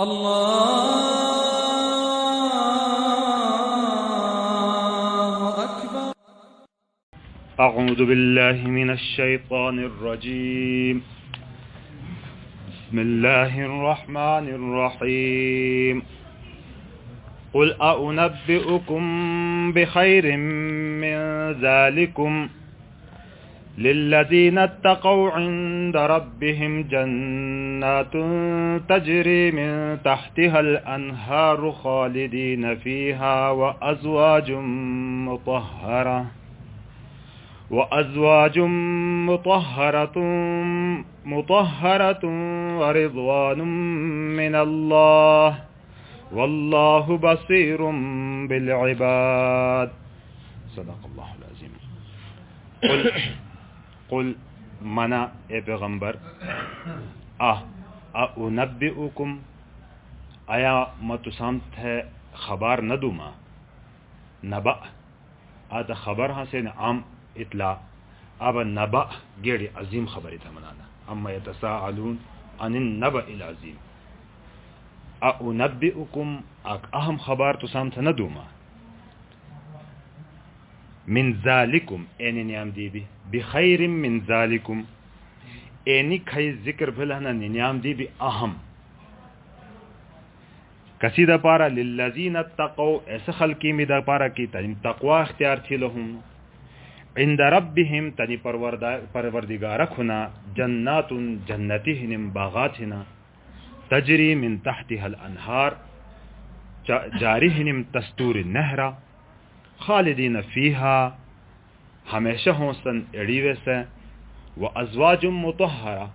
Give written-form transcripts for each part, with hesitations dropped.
अल्लाहु अकबर। अऊज़ु बिल्लाहि मिनश शैतानिर रजीम। बिस्मिल्लाहिर रहमानिर रहीम। क़ुल अउनब्बिउकुम बिखैरिम मिन ज़ालिकुम लिल्लज़ीना इत्तक़ौ इन्द रब्बिहिम जन्नातुन तजरी मिन तहतिहल अन्हारु ख़ालिदीन फ़ीहा व अज़वाजुम मुतहहरतुन व रिज़वानुम मिनल्लाह वल्लाहु बसीरुम बिल इबाद। सदक़ल्लाहुल अज़ीम। कुल मना ए पैगंबर अउनब्बिउकुम आया मतुसामत है खबर न दूमा नबा आता खबर हसन आम इतला अब नबा गेड़ी अजीम खबर था मनाना अम्मा यतसाअलून अनिन नबइल अजीम। अउनब्बिउकुम अहम खबर तुसामत न दूमा मिन ज़ालिकुम एनी नियाम दीबी बिखैरिम मिन ज़ालिकुम एनी खै जिक्र भलहना नियाम दीबी अहम कसीदा पारा लिल्लज़ीना तक़ौ ऐसे खल्की में दा पारा की तनिम तक़वा इख्तियार थी लहुम इंद रब्बिहिम तनि परवरदिगार खुना जन्नातुन जन्नती हिनिम बागात हिना तजरी मिन तहतिहल अन्हार जारी हिनिम तस्तूर नहरा खालिदीन फीहा हमेशा होसन एड़ीवे से व अज़वाजुम मुतहहरा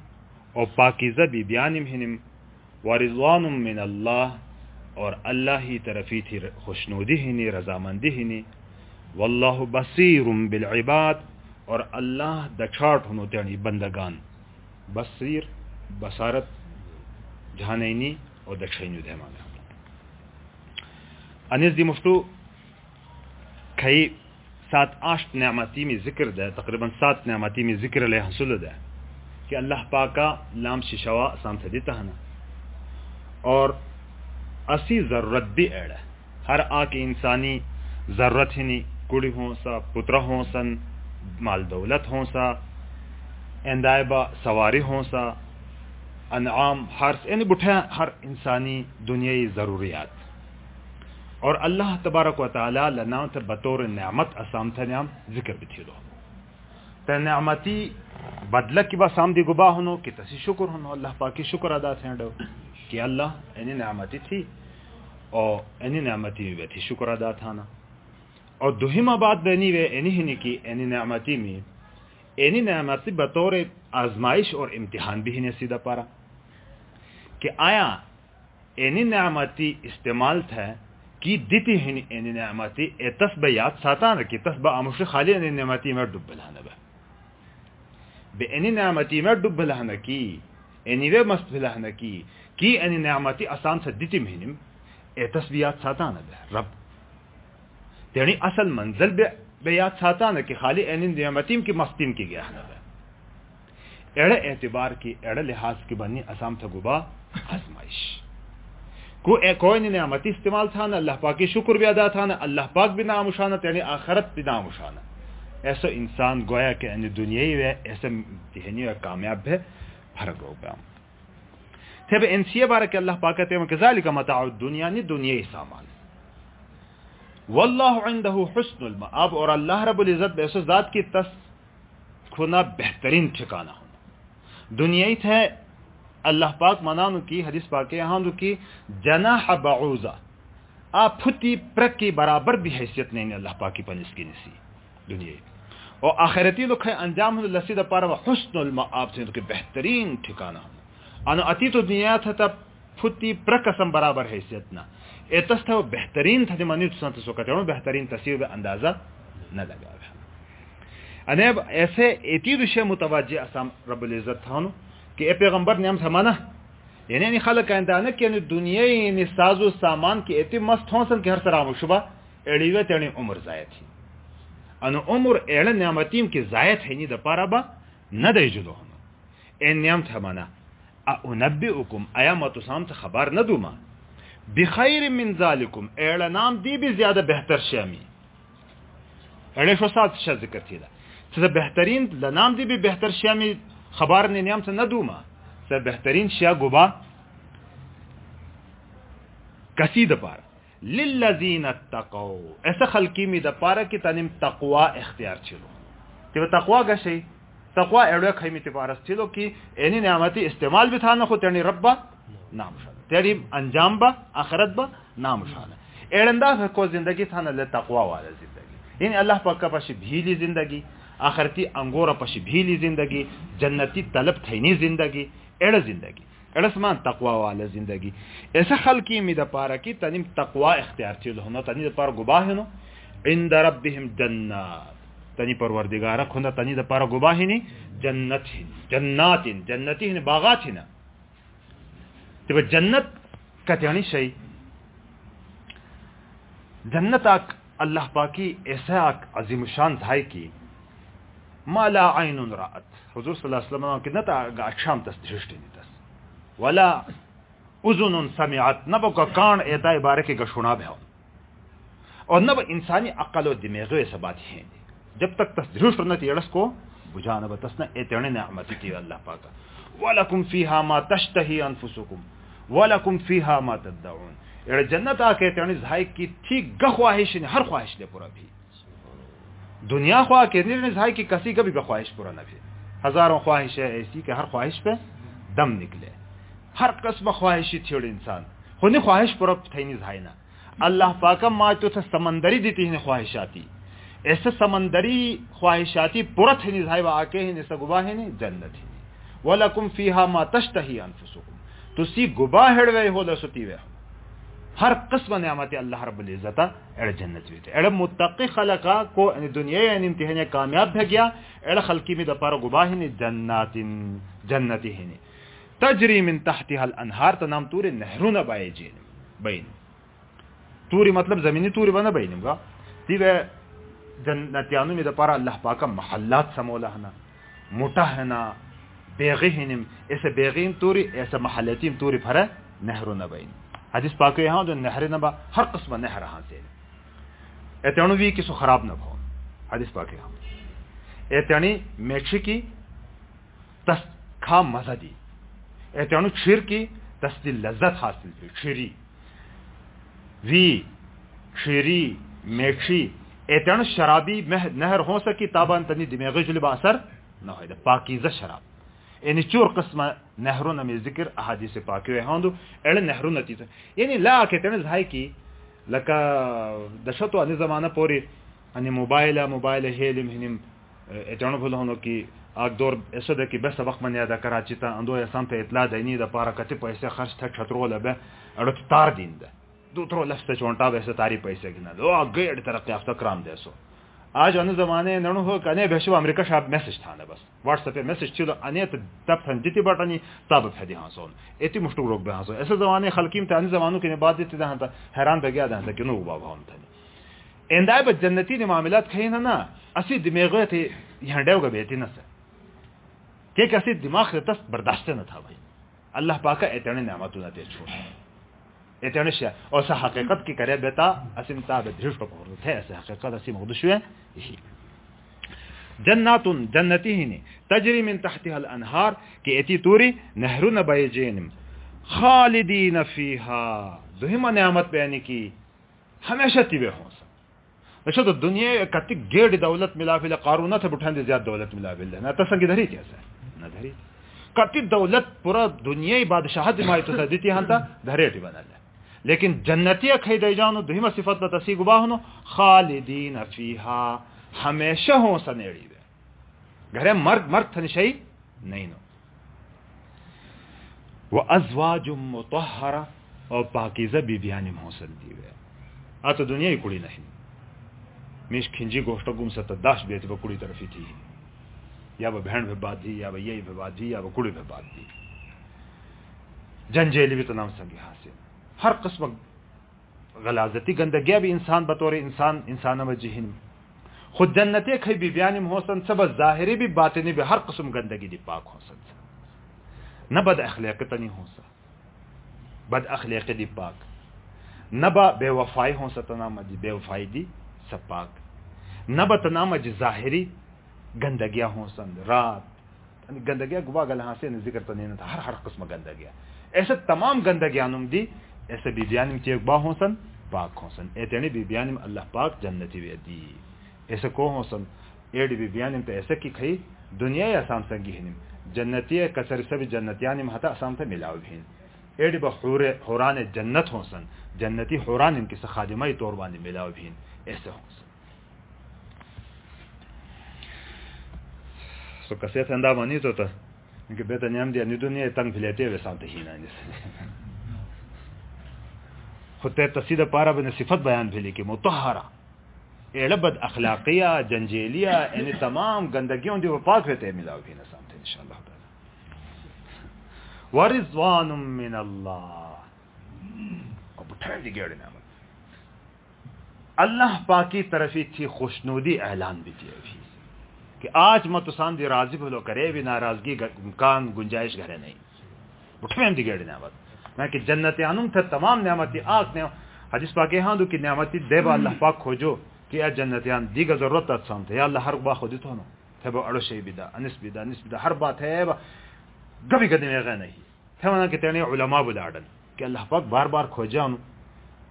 और पाकीज़ा बीबियानिम हिनिम व रिज़वानुम मिन अल्लाह और अल्लाह ही तरफी थी खुशनूदी हिनी रजामंदी हिनी वल्लाहु बसीरुम बिल इबाद और अल्लाह दछाट हुनो त्यानी बंदगान बसीर बसारत जहानैनी और दक्षैनी देमाना अनिस दी मुफ्तू खई 7-8 नेमती में जिक्र दे तकरीबन 7 नेमती में जिक्र ले हसूल दे कि अल्लाह पाका लाम शिशवा साम से देता है ना और असी जरूरत भी एड़ हर आके इंसानी जरूरत ही नहीं कुड़ी हों सा पुत्र हों सन माल दौलत हों सा एंदायबा सवारी हों सा अनआम हर यानी बुठा हर इंसानी दुनियाई ज़रूरियात और अल्लाह तबारक व तआला लनाम त बतौर नेमत असाम था नाम जिक्र भी थी लो त नेमती बदला की बा साम दी गुबा होनो कि तसी शुक्र होनो अल्लाह पाकी शुक्र अदा थे डो कि अल्लाह एनी नेमती थी और एनी नेमती में थी शुक्र अदा था ना और दुहिमा बात बनी वे एनी ही की एनी नेमती में एनी नेमती बतौर आजमाइश और इम्तिहान भी ही सीधा पारा कि आया एनी नेमती इस्तेमाल था कि दिती हिनी एनी नेमती एतस याद सातान की तस आमुश खाली एनी नेमती में डुब बलाना बे एनी नेमती में डुब बलाना की एनी वे मस्त बलाना की एनी नेमती आसान से दिती महीनिम एतस याद सातान रब तेनी असल मंजिल बे याद सातान कि खाली एनी नेमतीम की मस्तीम की गया है एड़े एतबार की एड़े लिहाज की बनी आसाम था गुबा आजमाइश कोई नेमती इस्तेमाल था ना अल्लाह पाक की शुक्र भी अदा था ना अल्लाह पाक भी नामुशाना यानी आखरत भी नामुशाना ऐसा इंसान गोया के यानी दुनिया वे ऐसे तिहनी व कामयाब है फर्क हो गया थे बे इंसिया बारे के अल्लाह पाक कहते हैं कज़ालिका मताउ दुनिया नी दुनियाई सामान वल्लाहु इंदहु हुस्नुल मआब और अल्लाह रब्बुल इज्जत बेसो जात की तस खुना बेहतरीन ठिकाना होना दुनियाई थे अल्लाह पाक मनानु की हदीस पाक के यहाँ की जनाह बाऊजा आ फुती प्रक की बराबर भी हैसियत नहीं अल्लाह पाक की पनिस की नसी दुनिया और आखिरती लोग अंजाम लसीद पार हुस्नुल मआब से उनके बेहतरीन ठिकाना होना अनु अति तो दुनिया था तब फुती प्रक कसम बराबर हैसियत ना एतस था वो बेहतरीन था जो मनी तो सो कहते बेहतरीन तस्वीर अंदाजा न लगा अनेब ऐसे एती विषय मुतवज्जे असम रब्बुल इज्जत था कि ए पैगंबर ने हम समाना यानी खलक कहता है कि दुनिया यानी साजो सामान की एती मस्त होसन कि हर सराम शुबा एड़ीवे तेणी उम्र जायत थी अनु उम्र एड़ नियामतीम की जायत है नी द पाराबा न दे जुलो ए नियम था माना अउनब्बिउकुम आया मतुसाम से खबर न दूमा बिखैर मिन ज़ालिकुम एड़ा नाम दी भी ज्यादा बेहतर शमी एड़े शो साथ शा जिक्र थी से बेहतरीन लनाम दी भी बेहतर शमी खबर ने नियम से न दूमा से बेहतरीन शा गुबा कसीद पार लिल्लज़ीन तक़ौ ऐसा खल्की में द पारा की तनिम तक़वा इख्तियार चलो ते तक़वा गशे तक़वा एड़े खैमी तिपारस चलो कि एनी नियामती इस्तेमाल भी था न खो तेनी रब्बा नाम शान तेरी अंजाम बा आखिरत बा नाम शान एड़ंदा को जिंदगी था न ले तक़वा वाला जिंदगी इन अल्लाह पाक का पशी भीली जिंदगी आखिरती अंगोरा पशी भीली जिंदगी जन्नती तलब थैनी जिंदगी एड़ जिंदगी एड़समान तक़वा वाला जिंदगी ऐसा खल्की में द पारा की तनिम तक़वा इख्तियार चलो होना तनी द पार गुबाह नो इंद रब्बिहिम जन्नत तनी परवरदिगार खुदा तनी द पारा गुबाहिनी जन्नत जन्नातिन जन्नती ने बागात ना तो जन्नत कत्यानी शई जन्नत आक अल्लाह पाकी ऐसा आक अजीम शान धाय की माला आइनुन रात हुजूर सल्लल्लाहु अलैहि वसल्लम की नता अक्षाम तस दृष्टि नहीं तस वला उजुनुन समिअत नब का कान एता बारे के गशुना भव और नब इंसानी अक्ल और दिमाग ऐसा बात है जब तक तस दृष्ट न तेड़स को बुझा न बतसना एतने नेमत थी अल्लाह पाक वलकुम फीहा मा तश्तही अनफुसुकुम वलकुम फीहा मा तदउन एड़ जन्नत आके तेनी झाई की ठीक गख्वाहिश ने हर ख्वाहिश ले पूरा भी दुनिया ख्वाह के निर्णय झाई की कसी कभी गख्वाहिश पूरा न भी हजारों ख्वाहिश है ऐसी कि हर ख्वाहिश पे दम निकले हर कस्म ख्वाहिशी थी इंसान खुद ख्वाहिश पूरा थी झाई ना अल्लाह पाक मा तो समंदरी देती है ख्वाहिशाती ऐसे समंदरी ख्वाहिशाती पूरा थी झाई व आके ही निसा गुबा है नहीं जन्नत ही वलकुम फीहा मा तश्तही अनफुसुकुम तुसी गुबा हेड़वे हो लसुती वे हर किस्म नेमत अल्लाह रब्बुल इज्जत एड़ जन्नत वीते एड़ मुत्तकी खलका को दुनिया यानी इम्तिहान कामयाब भ गया एड़ खलकी में दपार गुबाह ने जन्नातिन जन्नती है तजरी मिन तहतिहा अल अनहार त नाम तूरे नहरुन बायजिन बैन तूरी मतलब जमीनी तूरी बना बैनगा तीवे जन्नतियानु में दपार अल्लाह पाक महल्लात समोला है ना मोटा है ना बेगिहिनम ऐसे बेगिन तूरी ऐसे महल्लाती तूरी फर नहरुन बैन हदीस पाक यहाँ जो नहर नबा हर किस्म नहर हाँ से एतणुवी किसो खराब न भो हदीस पाक यहाँ एतणी मेक्षी की तस खा मजा दी एतणु क्षीर की तस्दी लज्जत हासिल की क्षीरी वी क्षीरी मेक्षी एतणु शराबी नहर हो सकी ताबान तनी दिमागी जुलबा असर न हो पाकीज़ा शराब यानी चोर कस्म नहरों में जिक्र अहादीस पाक होंदु एड़ नहरों नतीज यानी ला के तेने झाई की लका दशतो अने जमाना पोरी अने मोबाइल हेलिम हिनिम एतणो भलो होनो की आग दौर ऐसा दे कि बस सबक मन याद कराची ता अंदो ऐसा पे इतला दैनी द पारा कते पैसे खर्च था छतरो लबे अड़ तार दिन द दूतरो लफ्ते चोंटा वैसे तारी पैसे गिना दो आगे अड़ तरक्की याफ्ता क्राम देसो आज अनु जमाने नणु हो कने बेशो अमेरिका शाब मैसेज था ना बस व्हाट्सएप पे मैसेज चलो अने तब संजिति बटनी तब फदी हां सोन एती मुष्टु रोक बे हां सो ऐसे जमाने खलकीम तानी जमानों के बाद देते था हैरान be गया था कि नो बाबा हम था एंदाय ब जन्नती ने मामलात खैन ना असी दिमाग थे यहां डेवगा बेती ना के कैसे दिमाग से तस बर्दाश्त न था भाई अल्लाह पाक एतने नेमत ना दे छोड़ एतने शा और सा हकीकत की करे बेटा असिम ताब दृष्ट को थे ऐसे हकीकत असिम मदशुए ही जन्नातुन जन्नती ही ने तजरी मिन तहतिहा अल अनहार के एती तूरी नहरुन बैजिन खालिदीन फीहा दुहिमा नेमत बयानी की हमेशा तिवे हो अच्छा तो दुनिया कति गेड दौलत मिला फिल कारूना थे बुठान ज्यादा दौलत मिला फिल ना तसंगी धरी कैसे ना धरी कति दौलत पूरा दुनिया ही बादशाह दिमाई तो सदिति हंता धरेटी बना ले लेकिन जन्नतिया खै दे जानो दुहिमा सिफत न तसी गुबाहनो खालिदीन फीहा हमेशा हो सनेड़ी वे घरे मर्द थन शई नहीं नो व अज़वाजुम मुतहहरा और पाकीज़ा बीबियानी मोहसन दी वे आ तो दुनिया ही कुड़ी नहीं मिश खिंजी गोष्ट गुम सत दाश बेत वो कुड़ी तरफी थी या वो बहन पे बात दी या वो यही पे बात दी या वो कुड़ी पे बात दी जंजेली भी तो नाम संगी हासिल हर किस्म गलाजती गंदगिया भी इंसान बतौर इंसान वजहिन खुद जन्नते खई बीबियानी मोहसन सब जाहिरी भी बातिनी भी हर किस्म गंदगी दी पाक होसन न बद अखलाक़त नहीं हो सा, बद अखलाक़ दी पाक, न बा बेवफाई हो सा तनाम जी बेवफाई दी सब पाक, न ब तनाम जी ज़ाहिरी गंदगियाँ हो सन रात गंदगियाँ गुबा गल हाँ से जिक्र तो नहीं था, हर किस्म गंदगियाँ ऐसे तमाम गंदगियाँ दी ऐसे बीबियान चेक बा हो सन पाक हो सन एतनी बीबियान अल्लाह पाक जन्नती वे दी ऐसे को हो सन एडी बीबियान तो ऐसे की खई दुनिया या आसाम संगी हिनिम जन्नती कसर सब जन्नतियान हता आसाम से मिलाव भी एडी बूरे हुरान जन्नत हो सन जन्नती हुरान इनकी खादिमा तौर बानी मिलाव भी ऐसे हो सन सो कसे अंदा मानी तो इनके बेटा न्याम दिया नि दुनिया तंग फिलेते वे सामते ही ना खुद तसीद पारा बने सिफत बयान भी लिखी मुतहरा एलबद अखलाकिया जंजेलिया इन तमाम गंदगियों दी पाक होते मिलाओ भी ना सामते इंशाअल्लाह ताला वरिज़वानुम मिनल्लाह अब उठाए दी गेड़ ना अल्लाह पाक की तरफ थी खुशनुदी ऐलान भी थी अभी कि आज मत तुसान दी राजी भलो करे भी नाराजगी कान गुंजाइश घरे नहीं उठमें दी गेड़ ना मैं कि जन्नत आनुम थे तमाम नेमती आग ने हदीस पाके हाँ दो कि नेमती देवा अल्लाह पाक खोजो कि या जन्नत आन दी का जरूरत अत्सम थे या अल्लाह हर बा खुद तो ना थे वो अड़ो शे बिदा अनिस बिदा हर बात है कभी कभी में गए नहीं थे वना कि तेने उलमा बुलाडन कि अल्लाह पाक बार बार खोजा उन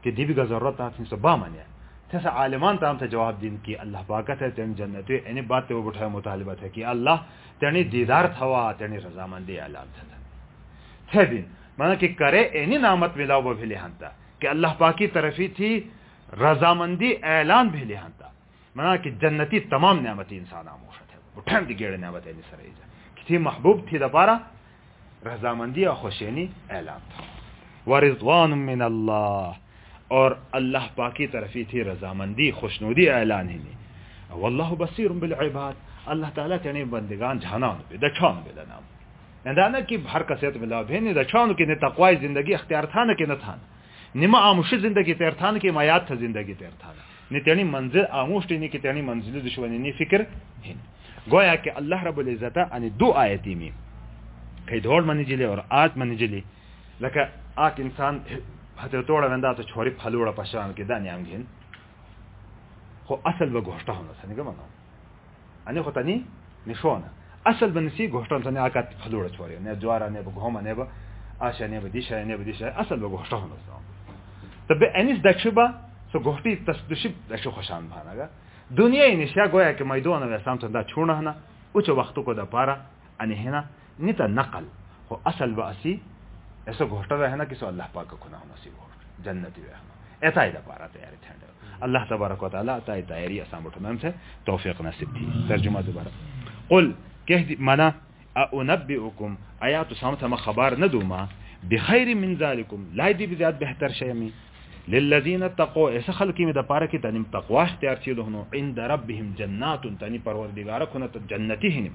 कि दी भी का जरूरत था फिर सबा मानिया थे सा आलिमान ताम थे जवाब दिन कि अल्लाह पाक थे तेन जन्नत यानी बात वो उठाया मुतालिबा थे कि अल्लाह तेनी दीदार थवा तेनी रजामंदी ऐलान थे दिन माना कि करे एनी नामत मिलाओ वो भी लिहानता कि अल्लाह पाक की तरफी थी रजामंदी ऐलान भी लिहानता माना कि जन्नती तमाम नेमती इंसान आमोशत है उठन दी गेड़ नेमत एनी सरेजा कि थी महबूब थी दपारा रजामंदी और खुशैनी ऐलान था वरिज़वान मिन अल्लाह और अल्लाह पाक की तरफी थी रजामंदी खुशनुदी ऐलान ही नहीं वल्लाहु बसीरुम बिल इबाद अल्लाह ताला तेने बंदगान जाना बे दछान बे नाम नदाना की हर कसरत मिला भेन दछान की ने तकवाई जिंदगी अख्तियार था न कि न था निमा आमुशी जिंदगी तेर था न कि मायात था जिंदगी तेर था ने तेनी मंजिल आमुष्टि ने कि तेनी मंजिल दुश्मनी ने फिक्र हिन गोया कि अल्लाह रब्बुल इज्जत अनि दो आयती में कई दौड़ मनी जिले और आज मनी जिले लका आक इंसान हते तोड़ा वंदा तो छोरी फलूड़ा पशान के दानियाम घिन हो असल व घोष्टा होना सने गमनो अनि होतनी निशोना असल बनसी घोष्टा सने आकात फलूड़ा छोरी ने ज्वारा ने घोमा ने आशा ने दिशा असल व घोष्टा होना सा तबे एनिस दक्षबा सो घोष्टी तसदुशिब दक्षो खुशान भानागा दुनिया इनिशा गोया के मैदान में साम संदा छोड़ना ना उच्च वक्त को द पारा अनि है ना निता नकल हो असल व असी ऐसा घोष्टा है ना कि सो अल्लाह पाक को ना होना सी घोष्ट जन्नती है ऐसा ही द पारा तैयारी थे अल्लाह तबारक व तआला तैयारी आसान उठमन से तौफीक नसीब थी तर्जुमा दोबारा कुल कह मना अउनब्बिउकुम आयात साम थमा खबर न दूमा बिखैर मिन ज़ालिकुम लाइदी बिज़ात बेहतर शयमी लिल्लज़ीन तक़ौ ऐसा खल्की में द पारा की तनिम तक़वा इख्तियार चीलो होनो इंद रब्बिहिम जन्नातुन तनी परवरदिगार खुना त जन्नती हिनिम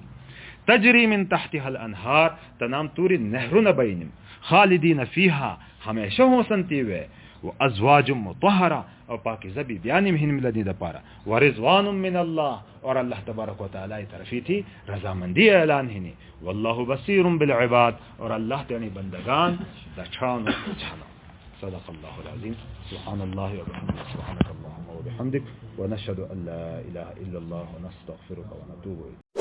तजरी मिन तहतिहा अनहार तनाम तूरी नहरुन बैनिम खालिदीन फीहा हमेशा हो संती वे व अज़वाजुम मुतहहरा और पाकीज़ा बीबियानिम हिनिम लदी द पारा व रिज़वानुम मिन अल्लाह और अल्लाह तबारक व तआला की तरफी थी रजामंदी ऐलान हिनी वल्लाहु बसीरुम बिल इबाद और अल्लाह तेनी बंदगान दछान छाना सदक़ल्लाहुल अज़ीम सुब्हानल्लाहि व बिहम्दिही सुब्हानकल्लाहुम्मा व बिहम्दिक व नशहदु अन ला इलाहा इल्लल्लाह व नस्तगफिरुका व नतूबु इलैक।